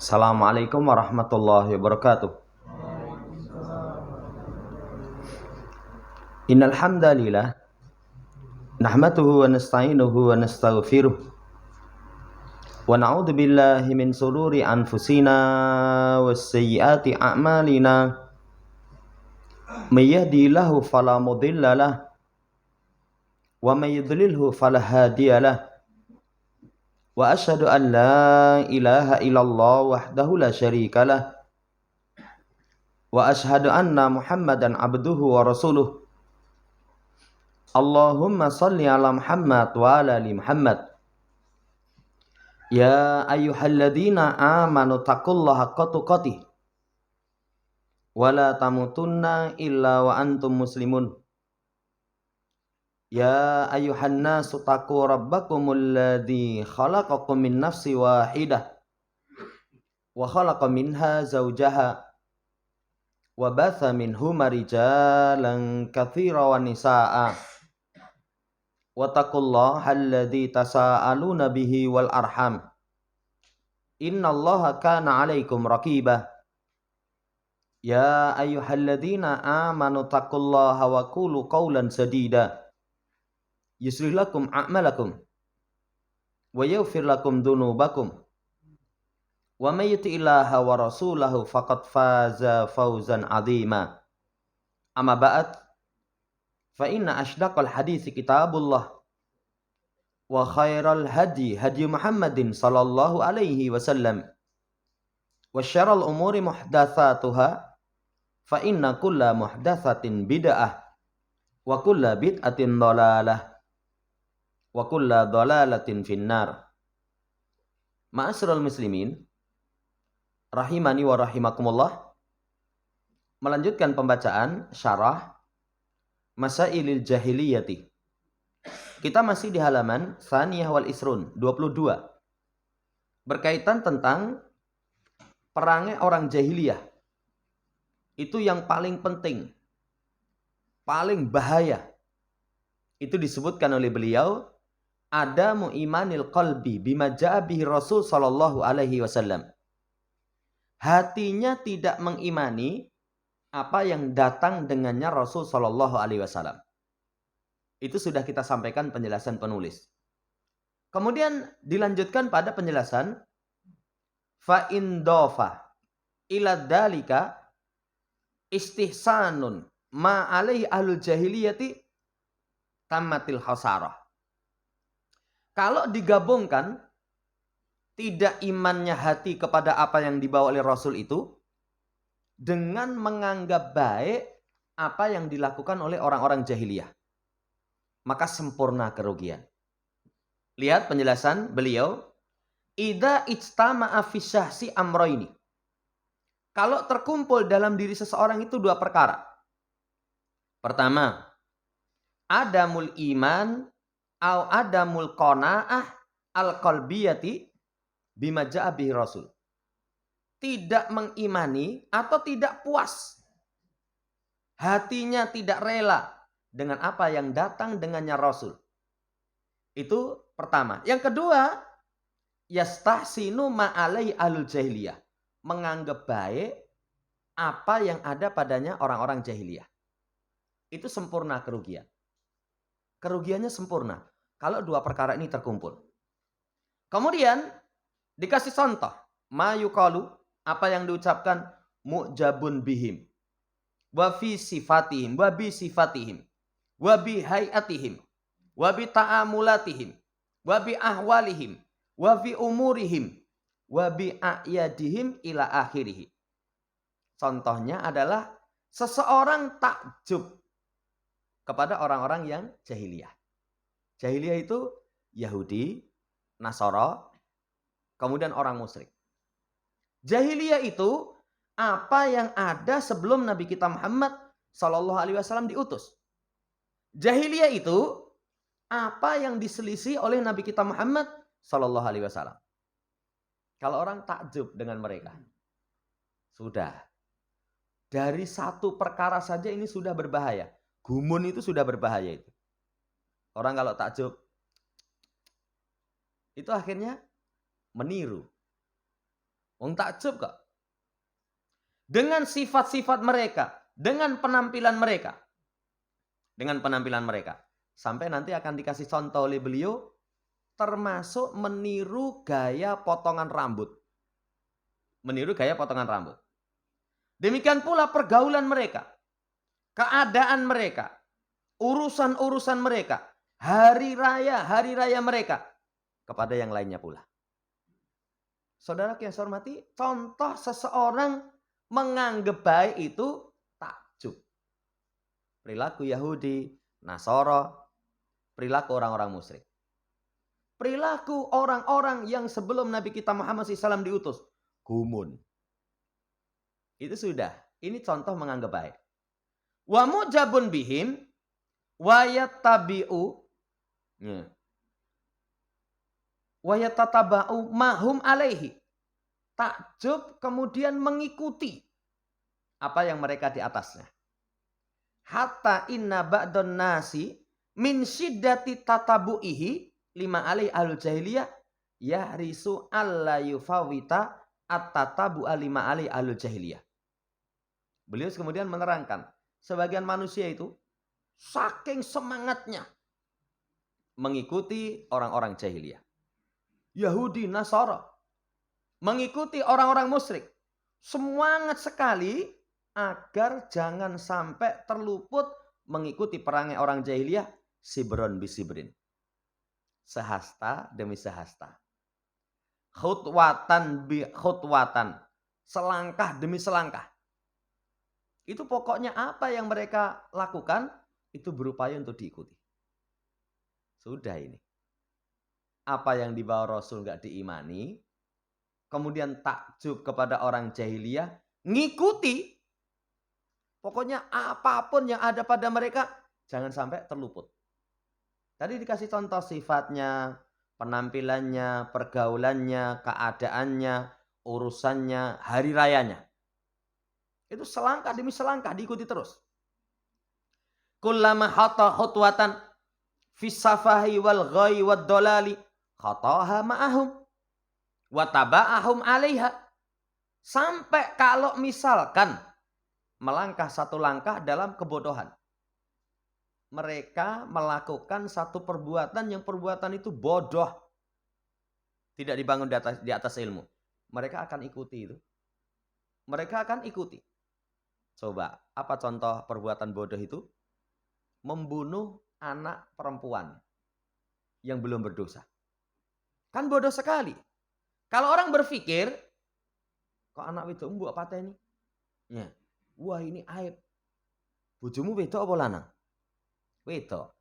Assalamualaikum warahmatullahi wabarakatuh. Innal hamdalillah nahmaduhu wa nasta'inuhu wa nastaghfiruh wa na'udzu billahi min shururi anfusina was sayyiati a'malina. May yahdihillahu fala mudhillalah wa may yudlilhu fala hadiyalah. Wa asyhadu an la ilaha illallah wahdahu la syarikalah wa asyhadu anna Muhammadan abduhu wa rasuluh. Allahumma salli ala Muhammad wa ala ali Muhammad. Ya ayyuhalladzina amanu taqullaha haqqa tuqatih wa la tamutunna illa wa antum muslimun. Ya ayyuhan nasu taqu rabbakumul ladzi khalaqakum min nafsin wahidah wa khalaqa minha zawjaha wa batha minhuma rijalan katsiran wa nisaa'a. Wattaqullaha alladzi tasaaluna bihi wal arham. Innallaha kana 'alaikum raqiba. Ya ayyuhalladzina amanu taqullaha wa qulu qawlan sadida. Yuslih lakum a'malakum wa yaghfir lakum dzunubakum. Wa may yuti'illaha wa rasulahu faqad faza fawzan 'azima. Amma ba'd. Fa inna asydaqal haditsi kitabullah wa khairal hadi hadi Muhammadin sallallahu alaihi wasallam wa syarrul umuri muhdatsatuha fa inna kulla muhdatsatin bid'ah wa kulla bid'atin dhalalah wa kulla dhalalatin finnar. Ma'asyiral muslimin rahimani wa rahimakumullah. Melanjutkan pembacaan syarah Masailil Jahiliyati. Kita masih di halaman Tsaniyah wal Isrun 22. Berkaitan tentang perangai orang jahiliyah. Itu yang paling penting, paling bahaya. Itu disebutkan oleh beliau, adamu imanil qalbi bima ja'a bihi Rasul sallallahu alaihi wasallam. Hatinya tidak mengimani apa yang datang dengannya Rasul sallallahu alaihi wasallam. Itu sudah kita sampaikan penjelasan penulis. Kemudian dilanjutkan pada penjelasan fa indofa ila dzalika istihsanun ma alaihi ahlul jahiliyati tamatil khasarah. Kalau digabungkan tidak imannya hati kepada apa yang dibawa oleh Rasul itu dengan menganggap baik apa yang dilakukan oleh orang-orang jahiliyah, maka sempurna kerugian. Lihat penjelasan beliau, idza ijtama'a fi syahsi amrayni. Kalau terkumpul dalam diri seseorang itu dua perkara. Pertama, adamul iman au adamul qanaah al-qalbiyati bima ja'a bihi Rasul. Tidak mengimani atau tidak puas. Hatinya tidak rela dengan apa yang datang dengannya Rasul. Itu pertama. Yang kedua, yastahsinu ma'alai ahlul jahiliyah. Menganggap baik apa yang ada padanya orang-orang jahiliyah. Itu sempurna kerugian. Kerugiannya sempurna kalau dua perkara ini terkumpul. Kemudian dikasih contoh, ma yuqalu, apa yang diucapkan mu'jabun bihim wa fi sifatihim wa bi sifatihim wa bi hayatihim wa bi ta'amulatihim wa bi ahwalihim wa fi umurihim wa bi a'yadihim ila akhirih. Contohnya adalah seseorang takjub kepada orang-orang yang jahiliyah. Jahiliyah itu Yahudi, Nasara, kemudian orang musyrik. Jahiliyah itu apa yang ada sebelum Nabi kita Muhammad sallallahu alaihi wasallam diutus. Jahiliyah itu apa yang diselisih oleh Nabi kita Muhammad sallallahu alaihi wasallam. Kalau orang takjub dengan mereka, sudah. Dari satu perkara saja ini sudah berbahaya. Gumun itu sudah berbahaya itu. Orang kalau takjub itu akhirnya meniru. Wong takjub kok. Dengan sifat-sifat mereka, dengan penampilan mereka. Dengan penampilan mereka. Sampai nanti akan dikasih contoh oleh beliau, termasuk meniru gaya potongan rambut. Meniru gaya potongan rambut. Demikian pula pergaulan mereka, keadaan mereka, urusan-urusan mereka, hari raya mereka, kepada yang lainnya pula. Saudara yang saya hormati, contoh seseorang menganggap baik itu takjub. Perilaku Yahudi, Nasara, perilaku orang-orang musyrik. Perilaku orang-orang yang sebelum Nabi kita Muhammad SAW diutus. Gumun. Itu sudah. Ini contoh menganggap baik. Wa mujabun bihim wa yattabi'u wa yatataba'u mahum alaihi. Takjub kemudian mengikuti apa yang mereka di atasnya. Hatta inna ba'dun nasi min syiddati tatabu'ihi lima alai ahlul jahiliyah yahrisu alla yufawita at-tatabu'a lima alai ahlul jahiliyah. Beliau kemudian menerangkan, sebagian manusia itu saking semangatnya mengikuti orang-orang jahiliyah. Yahudi, Nasara, mengikuti orang-orang musyrik. Semangat sekali agar jangan sampai terluput mengikuti perangai orang jahiliyah sibron bisibrin. Sehasta demi sehasta. Khutwatan bi khutwatan. Selangkah demi selangkah. Itu pokoknya apa yang mereka lakukan, itu berupaya untuk diikuti. Sudah ini. Apa yang dibawa Rasul nggak diimani, kemudian takjub kepada orang jahiliyah, ngikuti. Pokoknya apapun yang ada pada mereka, jangan sampai terluput. Tadi dikasih contoh sifatnya, penampilannya, pergaulannya, keadaannya, urusannya, hari rayanya. Itu selangkah demi selangkah diikuti terus. Kullama hata khutwatan fis safahi wal ghai wad dolali khataha ma'ahum wa taba'ahum 'alaiha. Sampai kalau misalkan melangkah satu langkah dalam kebodohan. Mereka melakukan satu perbuatan yang perbuatan itu bodoh. Tidak dibangun di atas ilmu. Mereka akan ikuti itu. Mereka akan ikuti. Coba, apa contoh perbuatan bodoh itu? Membunuh anak perempuan yang belum berdosa. Kan bodoh sekali. Kalau orang berpikir, kok anak wedok mbok pateni? Ya. Wah, ini aib. Bojomu wedok apa lanang? Wedok.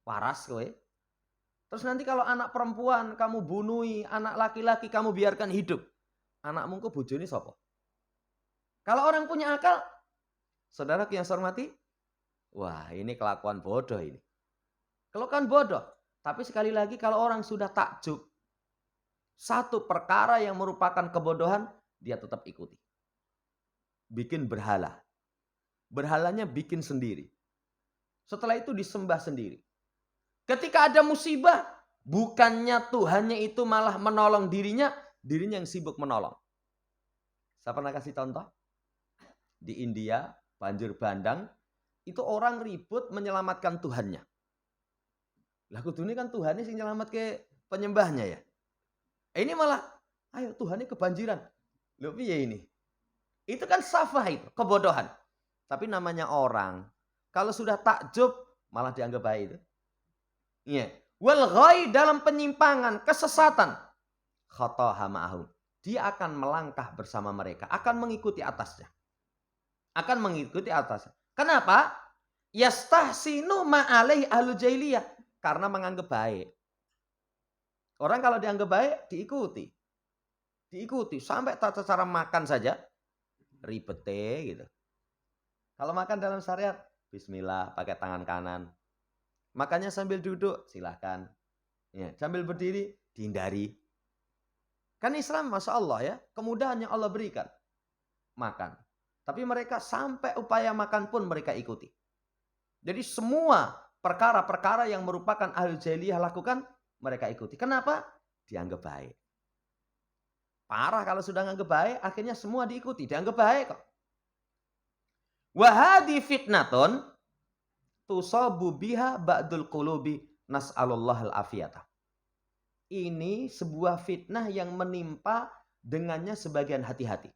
Waras kowe. Terus nanti kalau anak perempuan kamu bunuhi, anak laki-laki kamu biarkan hidup. Anakmu kok bojone sapa? Kalau orang punya akal, saudara yang saya hormati, wah ini kelakuan bodoh ini. Kelakuan bodoh. Tapi sekali lagi kalau orang sudah takjub, satu perkara yang merupakan kebodohan, dia tetap ikuti. Bikin berhala. Berhalanya bikin sendiri. Setelah itu disembah sendiri. Ketika ada musibah, bukannya Tuhannya itu malah menolong dirinya yang sibuk menolong. Saya pernah kasih contoh. Di India, banjir bandang, itu orang ribut menyelamatkan Tuhannya. Lah kudune kan Tuhannya sing nyelamat ke penyembahnya ya. Ini malah, ayo Tuhannya kebanjiran. Loh piye ini? Itu kan safah itu, kebodohan. Tapi namanya orang, kalau sudah takjub malah dianggap baik itu. Iya. Wal ghai dalam penyimpangan, kesesatan. Khataha ma'ahum. Dia akan melangkah bersama mereka, akan mengikuti atasnya. Akan mengikuti atasnya. Kenapa? Yastahsinu ma'alaihi ahlu jahiliyah. Karena menganggap baik. Orang kalau dianggap baik, diikuti. Diikuti. Sampai tata cara makan saja. Ribet gitu. Kalau makan dalam syariat, bismillah, pakai tangan kanan. Makannya sambil duduk, silahkan. Ya, sambil berdiri, dihindari. Kan Islam, Masya Allah ya, kemudahan yang Allah berikan. Makan. Tapi mereka sampai upaya makan pun mereka ikuti. Jadi semua perkara-perkara yang merupakan ahli jahiliyah lakukan, mereka ikuti. Kenapa? Dianggap baik. Parah kalau sudah nganggep baik, akhirnya semua diikuti, dianggap baik kok. Wa hadhi fitnatun tusabu biha ba'dul qulubi nas'alullahal afiyata. Ini sebuah fitnah yang menimpa dengannya sebagian hati-hati.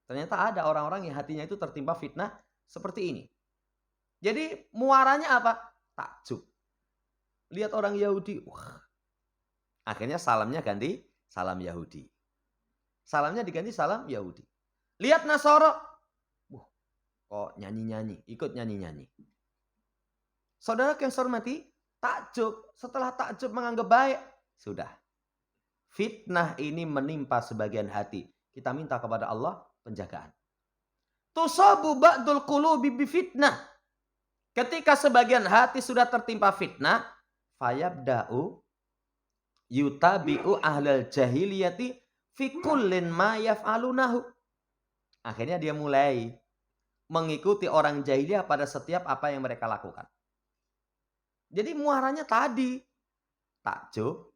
Ternyata ada orang-orang yang hatinya itu tertimpa fitnah seperti ini. Jadi muaranya apa? Takjub. Lihat orang Yahudi, wah. Akhirnya salamnya ganti salam Yahudi. Salamnya diganti salam Yahudi. Lihat Nasoro, wah, kok nyanyi-nyanyi, ikut nyanyi-nyanyi. Saudara yang saya hormati, takjub. Setelah takjub menganggap baik, sudah. Fitnah ini menimpa sebagian hati. Kita minta kepada Allah penjagaan. Tusabu ba'dul qulubi bifitnah. Ketika sebagian hati sudah tertimpa fitnah, fayabda'u yutabi'u ahlal jahiliyati fi kullin ma yaf'alunahu. Akhirnya dia mulai mengikuti orang jahiliyah pada setiap apa yang mereka lakukan. Jadi muaranya tadi, takjub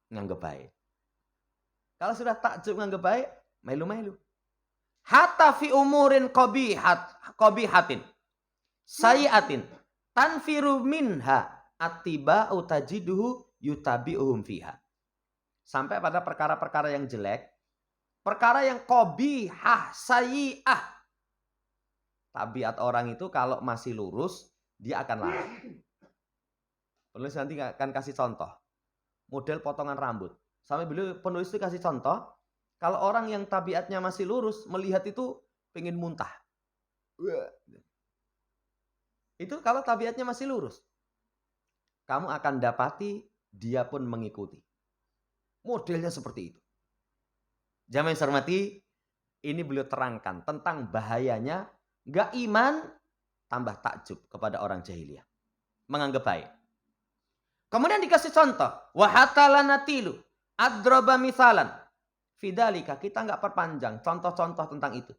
nganggep baik. Kalau sudah takjub nganggep baik, melu-melu. Hatta fi umurin qabihatin sayiatin tanfiru minha attiba'u tajiduhu yutabi'uhum fiha. Sampai pada perkara-perkara yang jelek, perkara yang qabihah, sayi'ah. Tabiat orang itu kalau masih lurus, dia akan lari. Penulis nanti akan kasih contoh. Model potongan rambut. Sampai penulis itu kasih contoh, kalau orang yang tabiatnya masih lurus, melihat itu pengen muntah. Itu kalau tabiatnya masih lurus. Kamu akan dapati dia pun mengikuti. Modelnya seperti itu. Jamaah yang saya hormati, ini beliau terangkan tentang bahayanya gak iman tambah takjub kepada orang jahiliyah. Menganggap baik. Kemudian dikasih contoh. Wahatalanatilu adroba misalan. Fidalika, kita nggak perpanjang contoh-contoh tentang itu.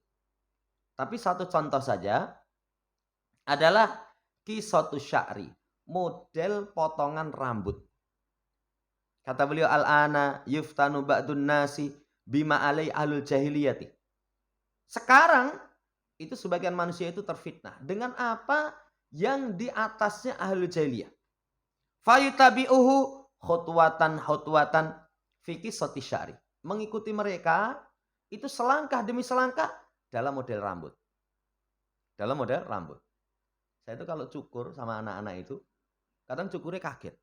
Tapi satu contoh saja adalah kisatu sya'ri. Model potongan rambut. Kata beliau, al-ana yuftanu ba'dun nasi bima alai ahlul jahiliyati. Sekarang, itu sebagian manusia itu terfitnah. Dengan apa yang di atasnya ahlul jahiliyah. Fayutabi'uhu khutwatan fi qissati sya'ri. Mengikuti mereka itu selangkah demi selangkah dalam model rambut. Dalam model rambut. Saya itu kalau cukur sama anak-anak itu, kadang cukurnya kaget.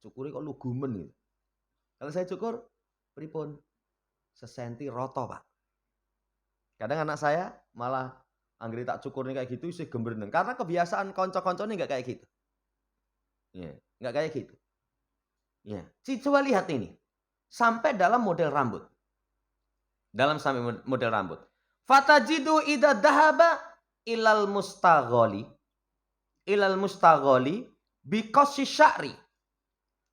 Cukurnya kok lugumen gitu. Kalau saya cukur, pripun? Sesenti roto, Pak. Kadang anak saya malah anggere tak cukurnya kayak gitu, sih gembreng. Karena kebiasaan konco-konconya nggak kayak gitu. Ya, nggak kayak gitu. Ya, coba lihat ini. Sampai dalam model rambut. Dalam sampai model rambut. Fatajidu idza dhahaba ilal mustaghali biqassi sya'ri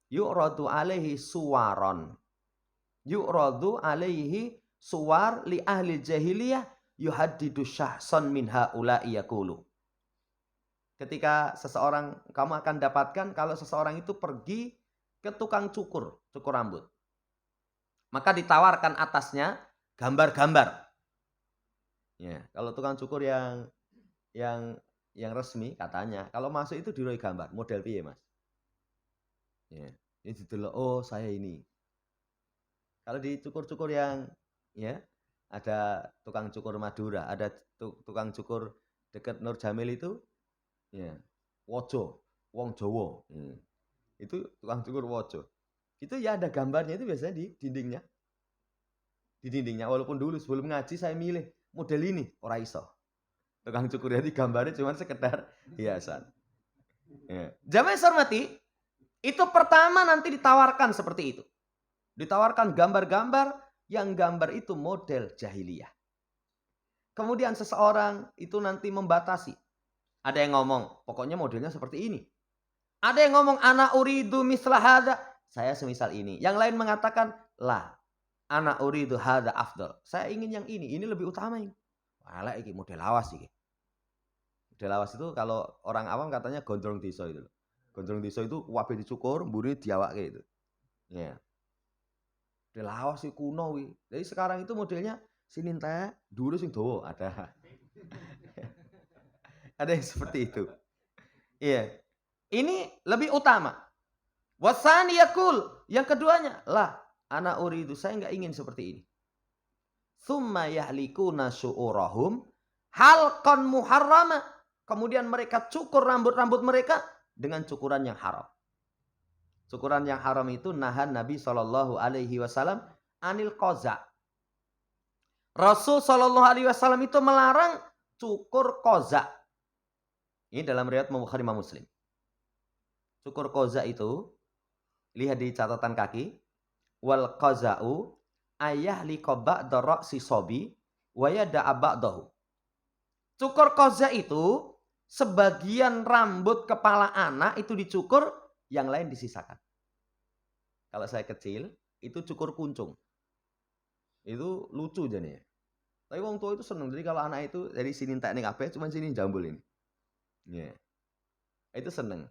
yu'radu alaihi suwaron. Yu'radu alaihi suwar li ahli jahiliyah yuhaddidu syahsan min haula'i yaqulu. Ketika seseorang, kamu akan dapatkan kalau seseorang itu pergi ke tukang cukur rambut. Maka ditawarkan atasnya gambar-gambar. Ya, kalau tukang cukur yang resmi katanya, kalau masuk itu diroi gambar, model piye, Mas? Ya, ini didelok, oh saya ini. Kalau di cukur-cukur yang ya ada tukang cukur Madura, ada tukang cukur dekat Nur Jamil itu, ya, Wojo, wong Jawa. Itu tukang cukur Wojo. Itu ya ada gambarnya itu biasanya di dindingnya. Di dindingnya, walaupun dulu sebelum ngaji saya milih model ini, ora iso. Tukang cukur jadi gambarnya cuma sekedar hiasan. Ya. Jamaah hormati, itu pertama nanti ditawarkan seperti itu. Ditawarkan gambar-gambar yang gambar itu model jahiliyah. Kemudian seseorang itu nanti membatasi. Ada yang ngomong, pokoknya modelnya seperti ini. Ada yang ngomong, ana uridu misla hadza. Saya semisal ini. Yang lain mengatakan, lah, ana uridu hadza afdal. Saya ingin yang ini lebih utama ini. Walah iki model lawas iki. Model lawas itu kalau orang awam katanya gondrong desa itu. Gondrong desa itu wabe dicukur, mburi diawake itu. Ya. lawas sih kuno wi. Jadi sekarang itu modelnya sini entek, dulu sing dawa ada. Ada yang seperti itu. Iya. Ini lebih utama. Wasani yakul, yang keduanya, lah ana uridu, saya enggak ingin seperti ini. Tsumma yahlikuna syu'urahum halqan muharrama. Kemudian mereka cukur rambut-rambut mereka dengan cukuran yang haram. Cukuran yang haram itu nahan Nabi SAW anil qaza. Rasul SAW itu melarang cukur qaza. Ini dalam riwayat Bukhari Muslim. Cukur qaza itu, lihat di catatan kaki, wal qaza'u ayahliqa ba'da ra'si sobi wa yada'a ba'dahu. Cukur qaza itu sebagian rambut kepala anak itu dicukur, yang lain disisakan. Kalau saya kecil, itu cukur kuncung. Itu lucu jadinya. Tapi wong tua itu seneng. Jadi kalau anak itu dari sini entek ning kabeh, cuman sini jambul ini. Ya. Itu seneng.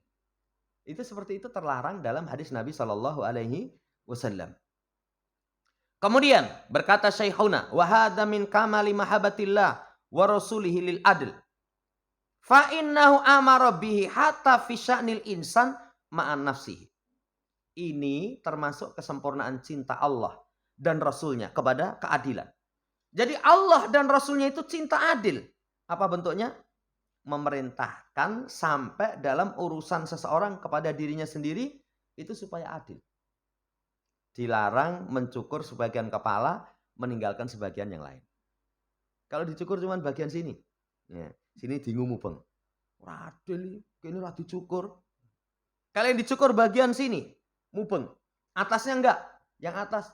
Itu seperti itu terlarang dalam hadis Nabi SAW. Kemudian berkata Syekhuna, wa hadza min kamali mahabbatillah wa rasulihi lil adl. Fa innahu amara bihi hatta fi sya'nil insan ma'an nafsihi. Ini termasuk kesempurnaan cinta Allah dan Rasulnya kepada keadilan. Jadi Allah dan Rasulnya itu cinta adil. Apa bentuknya? Memerintahkan sampai dalam urusan seseorang kepada dirinya sendiri itu supaya adil. Dilarang mencukur sebagian kepala, meninggalkan sebagian yang lain. Kalau dicukur cuma bagian sini. Ya, sini dingu mubeng. Ora adil, kene ora dicukur. Kalau yang dicukur bagian sini, mubeng. Atasnya enggak. Yang atas,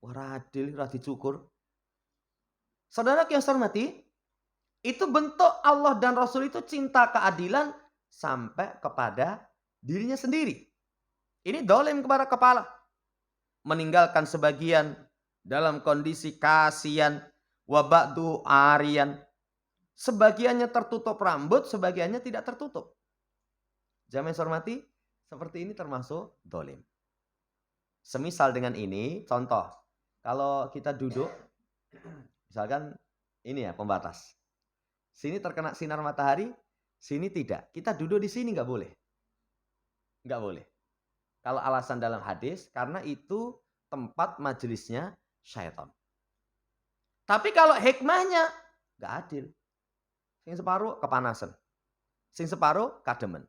ora adil, ora dicukur. Saudara yang saya hormati, itu bentuk Allah dan Rasul itu cinta keadilan sampai kepada dirinya sendiri. Ini dolim kepada kepala. Meninggalkan sebagian dalam kondisi kasihan, wabadu arian. Sebagiannya tertutup rambut, sebagiannya tidak tertutup. Jamaah yang hormati, seperti ini termasuk dolim. Semisal dengan ini, contoh, kalau kita duduk, misalkan ini ya pembatas. Sini terkena sinar matahari, sini tidak. Kita duduk di sini nggak boleh. Nggak boleh. Kalau alasan dalam hadis, karena itu tempat majelisnya syaitan. Tapi kalau hikmahnya, nggak adil. Sing separuh kepanasan. Sing separuh kademen.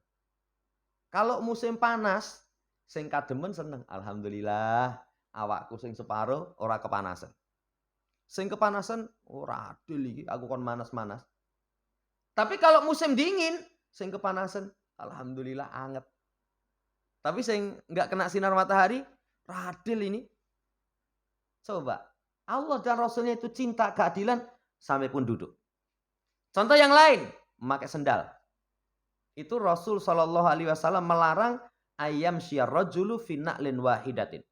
Kalau musim panas, sing kademen seneng. Alhamdulillah, awakku sing separuh ora kepanasan. Sing kepanasan, ora adil iki, aku kon manas-manas. Tapi kalau musim dingin, sing kepanasan, alhamdulillah anget. Tapi sing nggak kena sinar matahari, adil ini. Coba, Allah dan Rasulnya itu cinta keadilan sampai pun duduk. Contoh yang lain, memakai sendal. Itu Rasul SAW melarang ayam syarrajulu fi na'lin wahidatin.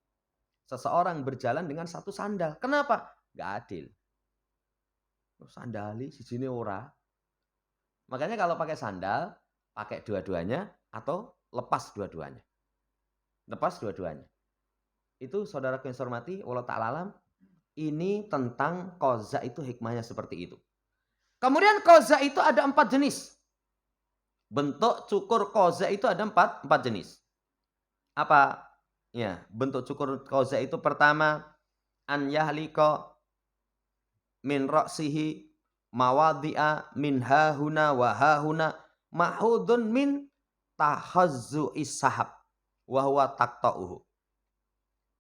Seseorang berjalan dengan satu sandal. Kenapa? Nggak adil. Sandali sijine ora. Makanya kalau pakai sandal, pakai dua-duanya atau lepas dua-duanya. Lepas dua-duanya. Itu saudara yang saya hormati, wallahu ta'ala alam, ini tentang qaza itu hikmahnya seperti itu. Kemudian qaza itu ada 4 jenis. Bentuk cukur qaza itu ada 4 jenis. Apa? Ya, bentuk cukur qaza itu pertama, an yahlika min ra'sihi mawadhi'a min hahuna wa hahuna mahudun min tahazzu'is sahab wa huwa taqta'uhu.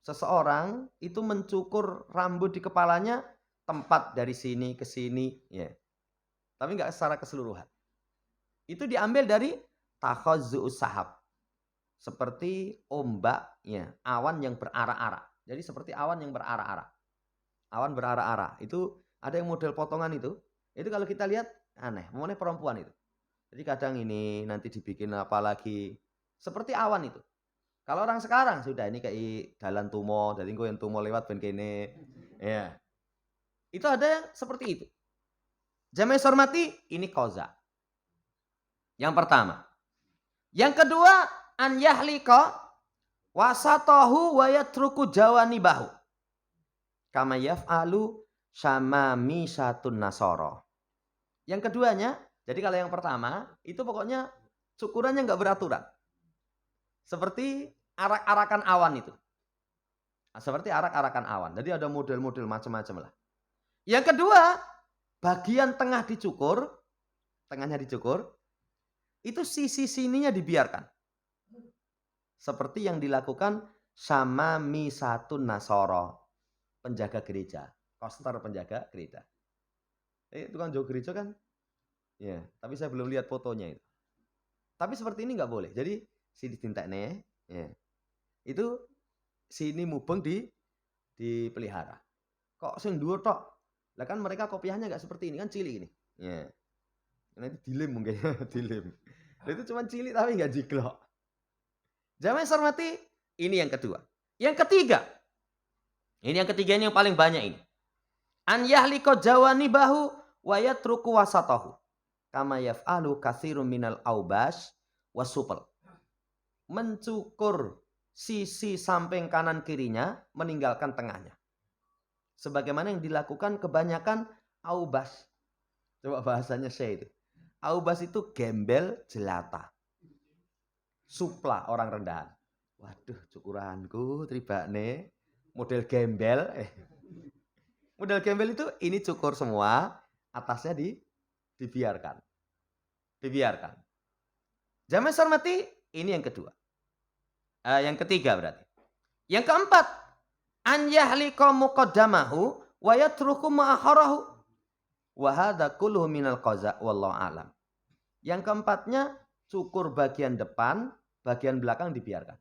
Seseorang itu mencukur rambut di kepalanya tempat dari sini ke sini, ya. Tapi enggak secara keseluruhan. Itu diambil dari tahazzu'us sahab. Seperti ombak, ya, awan yang berarah-arah. Jadi seperti awan yang berarah-arah. Awan berarah-arah. Itu ada yang model potongan itu. Itu kalau kita lihat aneh, namanya perempuan itu. Jadi kadang ini nanti dibikin apa lagi. Seperti awan itu. Kalau orang sekarang sudah ini kayak dalan tumo, jadi yang tumo lewat ben kene. Ya. Itu ada yang seperti itu. Jamaah hormati, ini qaza. Yang pertama. Yang kedua, an yahlika wasatahu wa yatruku jawanibahu. Kama yaf'alu syamamisatun nasara. Yang keduanya, jadi kalau yang pertama itu pokoknya syukurannya nggak beraturan. Seperti arak-arakan awan itu. Seperti arak-arakan awan. Jadi ada model-model macam-macam lah. Yang kedua, bagian tengah dicukur, tengahnya dicukur, itu sisi sininya dibiarkan. Seperti yang dilakukan sama Misatun Nasoro, penjaga gereja, koster penjaga gereja. Itu kan jauh gereja kan? Ya, tapi saya belum lihat fotonya itu. Tapi seperti ini nggak boleh. Jadi sini tintekne, ya. Itu sini mubeng dipelihara. Kok sing dhuwur tok? Lah kan mereka kopiahnya nggak seperti ini kan cilik ini. Ya. Karena itu dilim mungkin dilim. Itu cuma cilik tapi nggak jiglok. Jamaah hormati, ini yang kedua. Yang ketiga. Ini yang ketiga ini yang paling banyak ini. An yahliko jawanibahu wa yatruku wasatahu. Kama yaf'alu katsirun minal aubas wasupel. Mencukur sisi samping kanan kirinya, meninggalkan tengahnya. Sebagaimana yang dilakukan kebanyakan aubas. Coba bahasanya saya itu. Aubas itu gembel jelata. Supla orang rendahan. Waduh, cukuranku tribakne model gembel. Model gembel itu ini cukur semua, atasnya dibiarkan. Dibiarkan. Jamaah hormati, ini yang kedua. Yang ketiga berarti. Yang keempat, an yahliqa muqaddamahu wa yatruku ma'akharahu. Wa hadza kulluhu minal qaza wallahu alam. Yang keempatnya, cukur bagian depan, bagian belakang dibiarkan.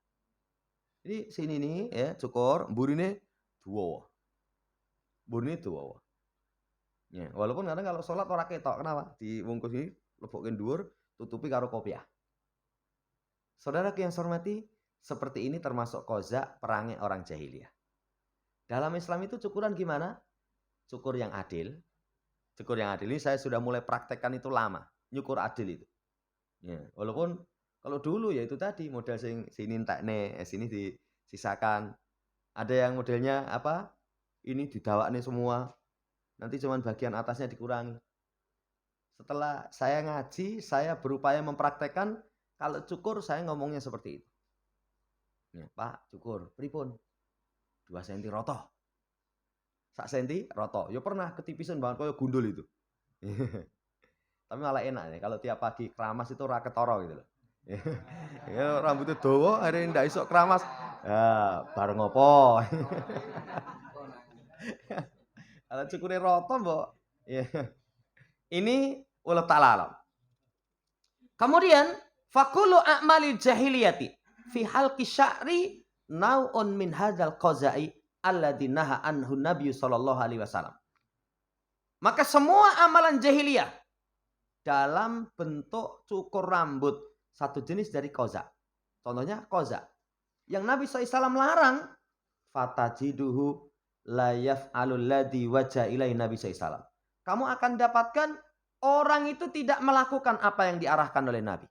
Jadi sini nih ya, cukur, mburine duwa. Mburine duwa. Ya, walaupun kadang kalau sholat ora ketok, kenapa? Diwungkus ini, lebokin dhuwur, tutupi karo kopiah. Saudara yang saya hormati, seperti ini termasuk qaza perangai orang jahiliyah. Dalam Islam itu cukuran gimana? Cukur yang adil. Cukur yang adil ini saya sudah mulai praktekkan itu lama. Nyukur adil itu. Ya, walaupun kalau dulu ya itu tadi model sini entekne, sini disisakan. Ada yang modelnya apa? Ini didawakne semua. Nanti cuman bagian atasnya dikurangi. Setelah saya ngaji, saya berupaya mempraktekkan kalau cukur saya ngomongnya seperti itu. Ya, Pak, cukur pripun? 2 cm roto. 1 cm roto. Ya pernah ketipisan banget koyo gundul itu. Tapi malah enak ya kalau tiap pagi keramas itu ora ketara gitu loh. Ya rambutnya dawa, akhirnya ndak iso keramas. Ya, bareng apa? Kalau cukure roto, mbok. Ya. Ini ulah ta'ala alam. Kemudian faqulu a'malil jahiliyati fi halqi sya'ri nau'un min hadzal qaza'i alladzi naha anhu Nabi sallallahu alaihi wasallam. Maka semua amalan jahiliyah dalam bentuk cukur rambut, satu jenis dari qaza. Contohnya qaza. Yang Nabi SAW larang, fatajiduhu la yaf'alul ladzi waja ilai Nabi SAW. Kamu akan dapatkan orang itu tidak melakukan apa yang diarahkan oleh Nabi.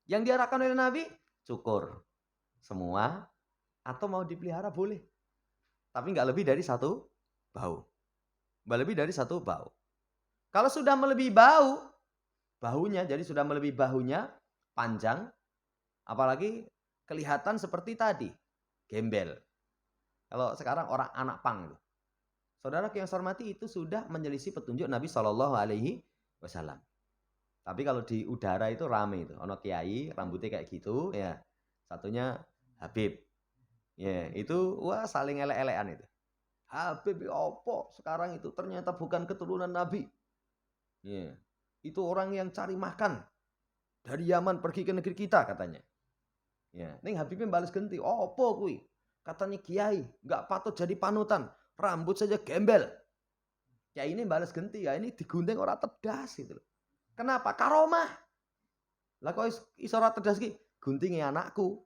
Yang diarahkan oleh Nabi, cukur. Semua, atau mau dipelihara boleh. Tapi nggak lebih dari 1 bau. Nggak lebih dari 1 bau. Kalau sudah melebihi bahunya, jadi sudah melebihi bahunya, panjang, apalagi kelihatan seperti tadi, gembel. Kalau sekarang orang anak pang. Saudara yang saya hormati, itu sudah menyelisih petunjuk Nabi Shallallahu Alaihi Wasallam. Tapi kalau di udara itu rame itu, ono kiai rambutnya kayak gitu, ya satunya Habib, ya itu wah saling elek-elekan itu. Habib opo sekarang itu ternyata bukan keturunan Nabi. Ya, itu orang yang cari makan dari Yaman pergi ke negeri kita katanya. Ya, ning Habibnya balas genti, opo kui? Katanya kiai, nggak patut jadi panutan, rambut saja gembel. Kiai ini balas genti, ya ini digunting orang tedas gitu. Kenapa? Karomah. Lah kok iso ora tedas ki? Guntinge anakku.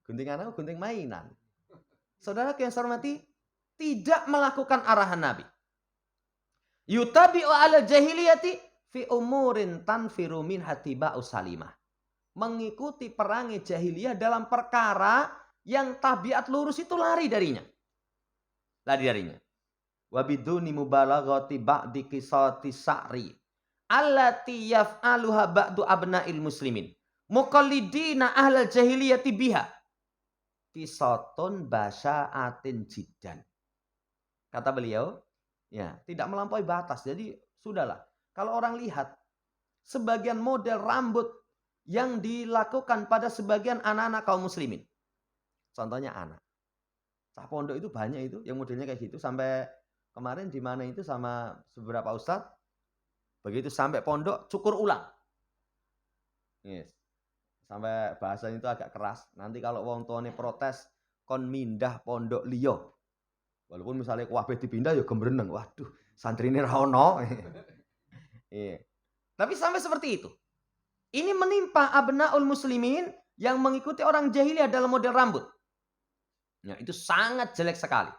Gunting anakku, gunting mainan. Saudara yang saya hormati, tidak melakukan arahan Nabi. Yutabi'u ala jahiliyati fi umurin tanfiru min hatiba'u salimah. Mengikuti perangai jahiliyah dalam perkara yang tabiat lurus itu lari darinya. Lari darinya. Wa biduni mubalaghati ba'di qisati sa'ri allati yaf'aluha ba'du abna'il muslimin muqallidina ahlal jahiliyati biha qisatun basya'atin jiddan. Kata beliau, ya, tidak melampaui batas. Jadi sudahlah. Kalau orang lihat sebagian model rambut yang dilakukan pada sebagian anak-anak kaum muslimin. Contohnya anak. Cah pondok itu banyak itu yang modelnya kayak gitu. Sampai kemarin di mana itu sama beberapa ustadz. Begitu sampai pondok cukur ulang. Yes. Sampai bahasanya itu agak keras. Nanti kalau wong tuane protes kon mindah pondok liyo. Walaupun misalnya kuwabe dipindah ya gembreneng. Waduh, santrine ra ono. Iya. Tapi sampai seperti itu. Ini menimpa abnaul muslimin yang mengikuti orang jahiliyah dalam model rambut. Ya, itu sangat jelek sekali.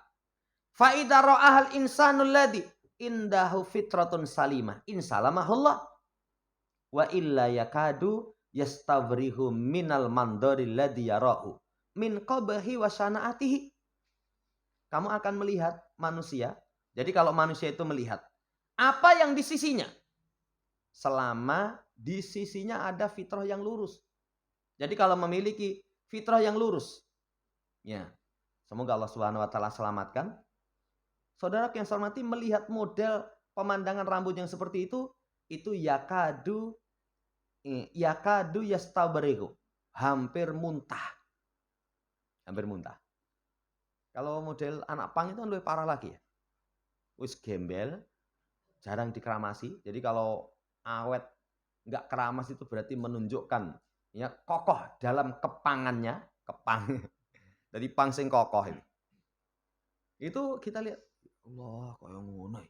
Fa idza ra'ahal insanul ladzi indahu fitratun salimah in salamahullah wa illa yakadu yastabrihu minal mandari ladzi yarahu min qabhi wa sana'atihi. Kamu akan melihat manusia. Jadi kalau manusia itu melihat apa yang di sisinya, selama di sisinya ada fitrah yang lurus. Jadi kalau memiliki fitrah yang lurus, ya, semoga Allah Subhanahu wa taala selamatkan. Saudara yang saya hormati, melihat model pemandangan rambut yang seperti itu yakadu yastabrihu, hampir muntah. Hampir muntah. Kalau model anak pang itu kan lebih parah lagi ya. Wis gembel, jarang dikeramasi. Jadi kalau awet nggak keramas itu berarti menunjukkan ya kokoh dalam kepangannya, kepang. Jadi pang sing kokoh ini. Itu kita lihat, Allah kok yang ngono.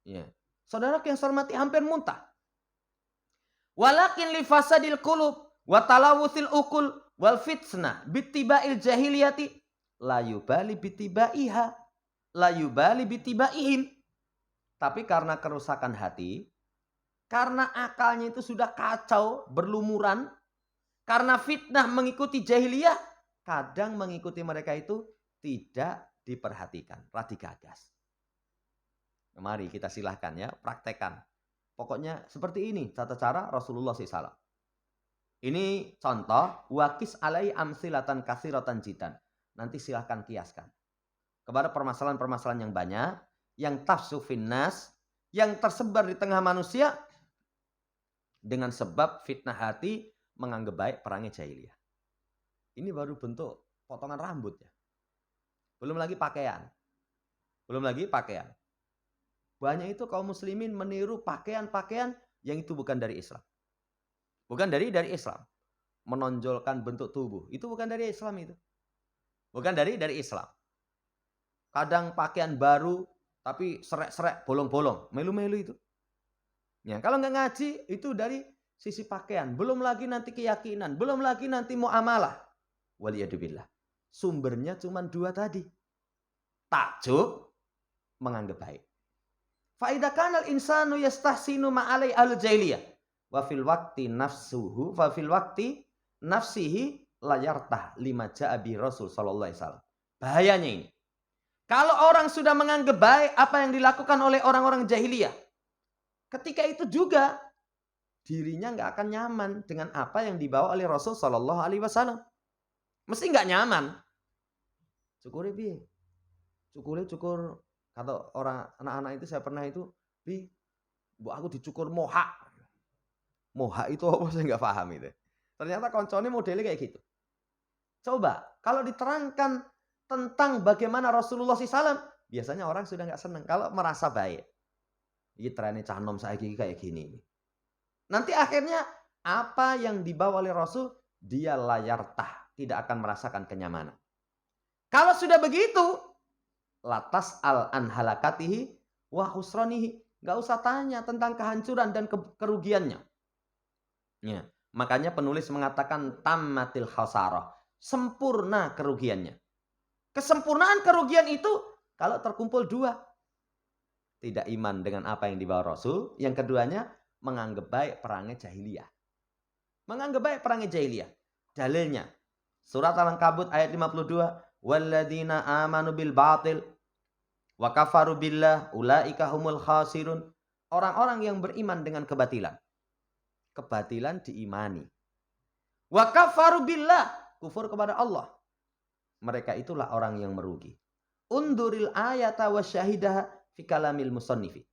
Ya. Saudara yang saya hormati, hampir muntah. Walakin li fasadil qulub wa talawuthil uqul wal fitnah bittibail jahiliyati la yubali bitibaiha la yubali bitibaihim. Tapi karena kerusakan hati, karena akalnya itu sudah kacau, berlumuran, karena fitnah mengikuti jahiliyah, kadang mengikuti mereka itu tidak diperhatikan, radi gagas. Mari kita silahkan ya, praktekkan. Pokoknya seperti ini tata cara Rasulullah SAW. Ini contoh, wakis alai amsilatan kasiratan jidan. Nanti silahkan kiaskan kepada permasalahan-permasalahan yang banyak, yang tafsu finnas, yang tersebar di tengah manusia dengan sebab fitnah hati menganggap baik perangnya jahiliyah. Ini baru bentuk potongan rambut ya. Belum lagi pakaian. Belum lagi pakaian. Banyak itu kaum muslimin meniru pakaian-pakaian yang itu bukan dari Islam. Bukan dari Islam. Menonjolkan bentuk tubuh. Itu bukan dari Islam itu. Bukan dari Islam. Kadang pakaian baru tapi serek-serek, bolong-bolong. Melu-melu itu. Ya, kalau nggak ngaji itu dari sisi pakaian. Belum lagi nanti keyakinan. Belum lagi nanti muamalah. Waliyadubillah. Sumbernya cuma dua tadi. Takjub, menganggap baik. Fa'idha kanal insanu yastahsinu ma'alai al-jahiliyah. Wa fil waqti nafsuhu, wa fil waqti nafsihi layartah lima ja'abi Rasul sallallahu alaihi wasallam. Bahayanya ini. Kalau orang sudah menganggap baik apa yang dilakukan oleh orang-orang jahiliyah, ketika itu juga dirinya nggak akan nyaman dengan apa yang dibawa oleh Rasul sallallahu alaihi wasallam. Mesti nggak nyaman. Cukure piye? Cukur kata orang anak-anak itu saya pernah itu, "Bi, Bu aku dicukur moha." Moha itu apa saya nggak paham itu. Ternyata koncone modelnya kayak gitu. Coba kalau diterangkan tentang bagaimana Rasulullah SAW, biasanya orang sudah nggak senang kalau merasa baik. Ini trennya cah nom saiki kayak gini. Nanti akhirnya apa yang dibawa oleh Rasul, dia layartah, tidak akan merasakan kenyamanan. Kalau sudah begitu, latas an halakatihi wa husranihi, nggak usah tanya tentang kehancuran dan kerugiannya. Ya, makanya penulis mengatakan tammatil khasarah, sempurna kerugiannya. Kesempurnaan kerugian itu kalau terkumpul dua. Tidak iman dengan apa yang dibawa Rasul. Yang keduanya menganggap baik perangnya jahiliyah. Menganggap baik perangnya jahiliyah. Dalilnya surat Al-Ankabut ayat 52. walladzina amanu bil batil wa kafaru billah ulaika humul khasirun. Orang-orang yang beriman dengan kebatilan. Kebatilan diimani. Wa kafaru billah, kufur kepada Allah. Mereka itulah orang yang merugi. Unduril ayata wa syahidah fi kalamil musannifi.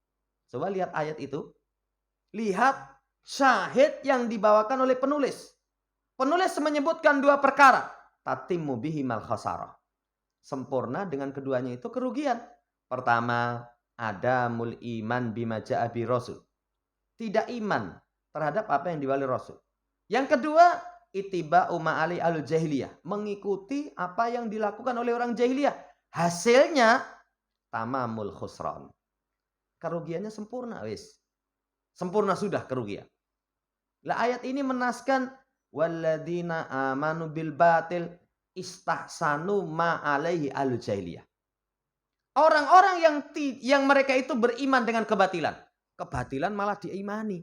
Coba lihat ayat itu. Lihat syahid yang dibawakan oleh penulis. Penulis menyebutkan dua perkara. Tatimmu bihimal khasarah. Sempurna dengan keduanya itu kerugian. Pertama, adamul iman bima ja'a bi rasul. Tidak iman terhadap apa yang dibawa oleh Rasul. Yang kedua, ittiba'u ma'ali al jahiliyah. Mengikuti apa yang dilakukan oleh orang jahiliyah. Hasilnya, tamamul khusran. Kerugiannya sempurna, wis. Sempurna sudah kerugian. Lah ayat ini menaskan walladzina amanu bil batil istahsanu ma alaihi al jahiliyah. Orang-orang yang mereka itu beriman dengan kebatilan. Kebatilan malah diimani.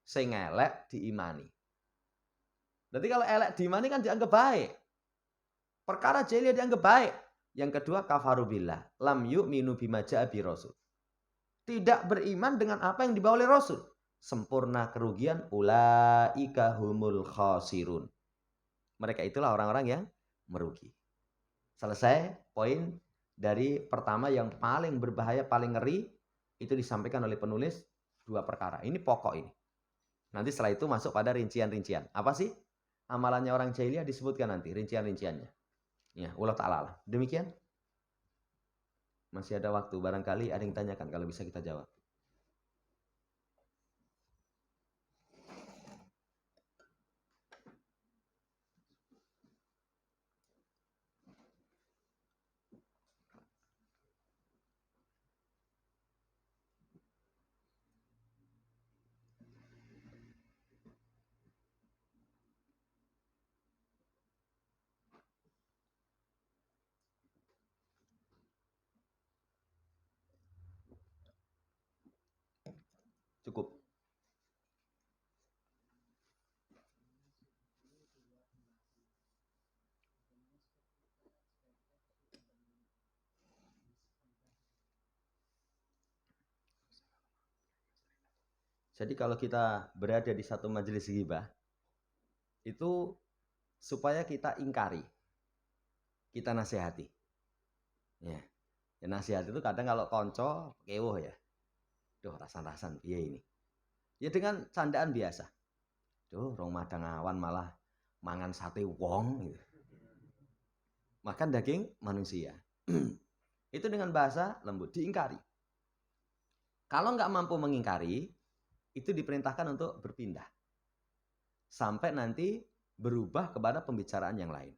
Sing elek diimani. Berarti kalau elek diimani kan dianggap baik. Perkara jahiliyah dianggap baik. Yang kedua kafaru billah. Lam yu'minu bima ja'a bi rasul. Tidak beriman dengan apa yang dibawa oleh Rasul. Sempurna kerugian. Ulaika humul khasirun. Mereka itulah orang-orang yang merugi. Selesai poin dari pertama yang paling berbahaya, paling ngeri. Itu disampaikan oleh penulis dua perkara. Ini pokok ini. Nanti setelah itu masuk pada rincian-rincian. Apa sih amalannya orang jahiliyah disebutkan nanti rincian-rinciannya. Ya, Allah Ta'ala. Demikian. Masih ada waktu. Barangkali ada yang tanyakan. Kalau bisa kita jawab. Cukup. Jadi kalau kita berada di satu majelis ghibah, itu supaya kita ingkari, kita nasihati. Ya, nasihati itu kadang kalau konco kewuh ya. Duh, rasan-rasan piye ini. Ya dengan candaan biasa. Duh, rong madang awan malah mangan sate wong gitu. Makan daging manusia. Itu dengan bahasa lembut, diingkari. Kalau nggak mampu mengingkari, itu diperintahkan untuk berpindah. Sampai nanti berubah kepada pembicaraan yang lain.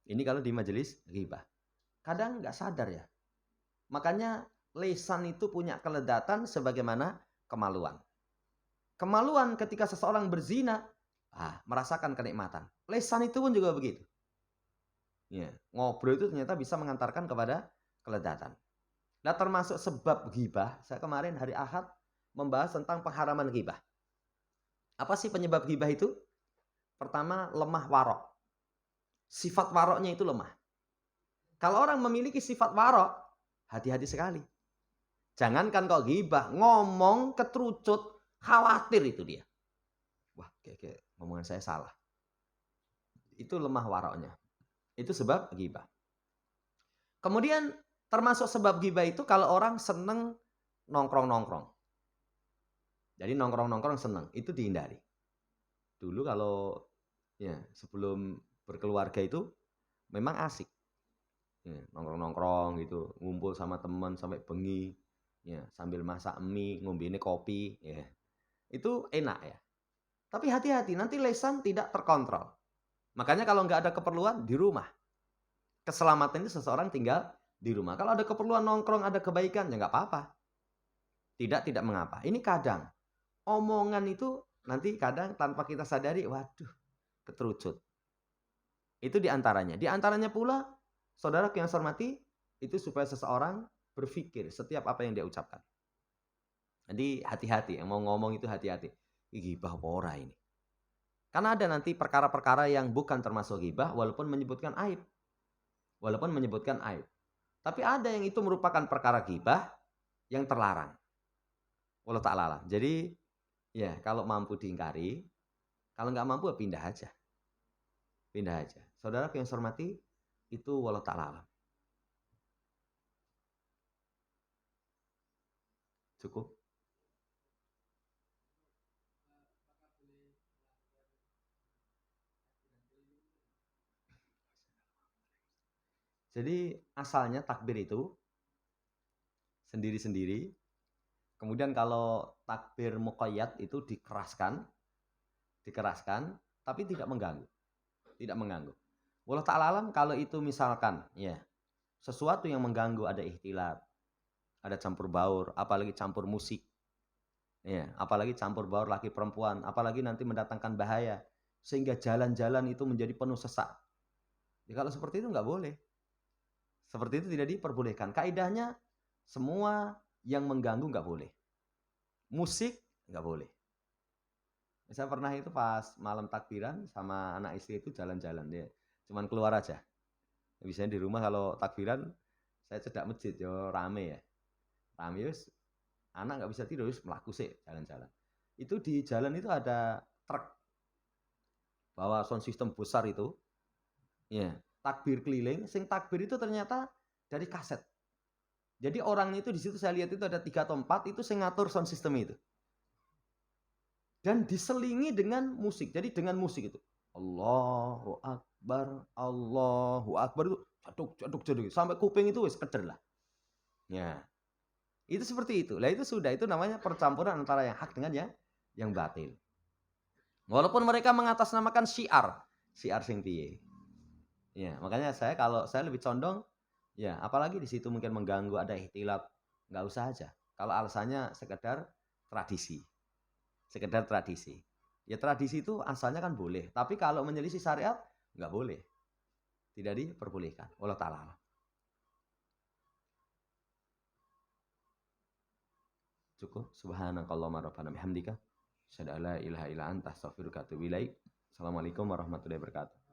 Ini kalau di majelis ghibah. Kadang nggak sadar ya. Makanya lisan itu punya keledatan sebagaimana kemaluan. Kemaluan ketika seseorang berzina, merasakan kenikmatan. Lisan itu pun juga begitu. Ya, ngobrol itu ternyata bisa mengantarkan kepada keledatan. Nah, termasuk sebab ghibah, saya kemarin hari Ahad membahas tentang pengharaman ghibah. Apa sih penyebab ghibah itu? Pertama, lemah warok. Sifat waroknya itu lemah. Kalau orang memiliki sifat warok, hati-hati sekali. Jangankan kok ghibah, ngomong ketrucut, khawatir itu dia. Wah, kayak ngomongan saya salah. Itu lemah waroknya. Itu sebab ghibah. Kemudian termasuk sebab ghibah itu kalau orang seneng nongkrong-nongkrong. Jadi nongkrong-nongkrong seneng, itu dihindari. Dulu kalau ya sebelum berkeluarga itu memang asik. Ya, nongkrong-nongkrong gitu, ngumpul sama teman sampai bengi, ya sambil masak mie, ngombene kopi, ya. Itu enak ya. Tapi hati-hati, nanti lisan tidak terkontrol. Makanya kalau nggak ada keperluan di rumah. Keselamatan itu seseorang tinggal di rumah. Kalau ada keperluan nongkrong, ada kebaikan, ya nggak apa-apa. Tidak mengapa. Ini kadang omongan itu nanti kadang tanpa kita sadari, waduh, keterucut. Itu diantaranya. Diantaranya pula, saudara yang saya hormati, itu supaya seseorang berpikir setiap apa yang dia ucapkan. Jadi hati-hati, yang mau ngomong itu hati-hati. Ghibah apa ora ini? Karena ada nanti perkara-perkara yang bukan termasuk ghibah walaupun menyebutkan aib. Walaupun menyebutkan aib. Tapi ada yang itu merupakan perkara ghibah yang terlarang. Wallahu ta'ala alam. Jadi ya kalau mampu diingkari, kalau nggak mampu ya pindah aja. Pindah aja. Saudara yang saya hormati, itu wallahu ta'ala alam. Cukup. Jadi asalnya takbir itu sendiri-sendiri. Kemudian kalau takbir muqayyad itu dikeraskan, tapi tidak mengganggu. Tidak mengganggu. Wallahu ta'ala alam kalau itu misalkan ya sesuatu yang mengganggu, ada ihtilat, ada campur baur, apalagi campur musik. Ya, apalagi campur baur laki perempuan, apalagi nanti mendatangkan bahaya sehingga jalan-jalan itu menjadi penuh sesak. Ya, kalau seperti itu nggak boleh. Seperti itu tidak diperbolehkan. Kaidahnya semua yang mengganggu nggak boleh. Musik nggak boleh. Saya pernah itu pas malam takbiran sama anak istri itu jalan-jalan dia, cuman keluar aja. Biasanya di rumah kalau takbiran saya cedak masjid yo rame ya, rame yus, anak nggak bisa tidur yus melaku sih jalan-jalan. Itu di jalan itu ada truk bawa sound system besar itu, ya takbir keliling, sing takbir itu ternyata dari kaset. Jadi orangnya itu di situ saya lihat itu ada 3 atau 4 itu sing ngatur sound system itu. Dan diselingi dengan musik. Jadi dengan musik itu. Allahu Akbar itu jaduk sampai kuping itu wis keder lah. Ya. Itu seperti itu. Lah itu sudah, itu namanya percampuran antara yang hak dengan yang batil. Walaupun mereka mengatasnamakan syiar sing piye. Ya, makanya kalau saya lebih condong ya, apalagi di situ mungkin mengganggu, ada ihtilat, nggak usah aja. Kalau alasannya sekedar tradisi. Sekedar tradisi. Ya tradisi itu asalnya kan boleh, tapi kalau menyelisih syariat nggak boleh. Tidak diperbolehkan. Allah ta'ala. Cukup. Subhanakallahumma rabbana bihamdika. Asyhadu an la ilaha illa anta astaghfiruka wa atubu ilaik. Assalamualaikum warahmatullahi wabarakatuh.